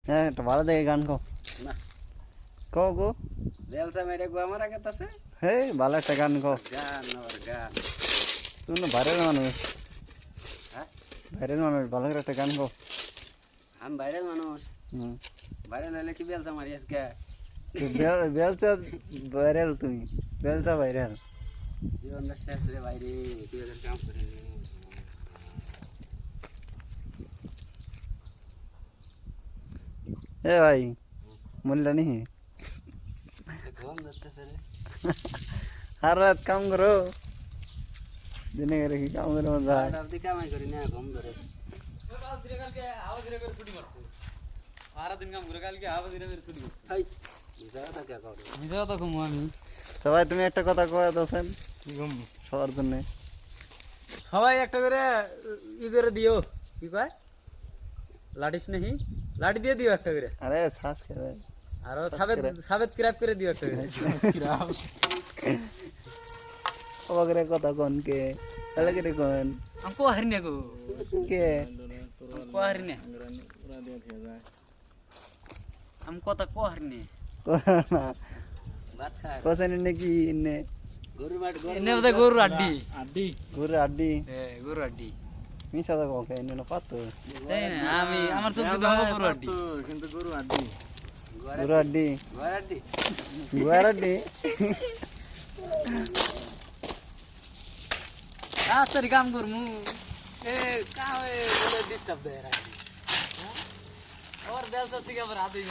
হ্যাঁ একটা ভালো দেখে গান কও না কও গো রেলসা মেরে গো আমার আগে তাছে হে ভালো একটা গান কও গান আর গান তুমি না বাইরের মানুষ হ্যাঁ বাইরের মানুষ ভালো করে একটা গান কও আমি বাইরের মানুষ হুম বাইরে নাইলে কি বেলসা মারি আজকে বেলচা বাইরেল তুমি বেলচা বাইরেল জীবনটা শেষ রে বাইরে কি ওদের কাম করে এ ভাই মূল্য নেই ঘুম যাচ্ছে রে हर रात काम करो दिन करे की काम करो मजा है अब दिखा मैं करी ना घूम धरे हाय इशारा था क्या कहो সবাই তুমি একটা কথা কয়ে দোছেন সবার জন্য সবাই একটা করে ই করে দিও কি কয় লাঠিস নাহি লাঠি দিয়ে দিও একটা করে আরে শ্বাস করে আর সাবেত সাবেত ক্র্যাপ করে দিও একটা করে ক্র্যাপ ওগরে কথা কোন কে তাহলে কে কোন আমকো হারিনে গো কে আমকো হারিনে আম কথা কো হারিনে কোনা बात खा কোসেন নাকি ইনে गुरु माट गुरु এনে বদে গরু আড্ডি গুরে আড্ডি গরু আড্ডি মিছা তো কোকে ইনে না পাতো তাই না আমি আমার চোখ দিতে হবে গরু আড্ডি কিন্তু গুরু আড্ডি गुराटी গুরে আড্ডি রাস্তার কাম করমু এ কাম এ বলে ডিস্টার্ব দেয় রাখি और देल से के बराबर ही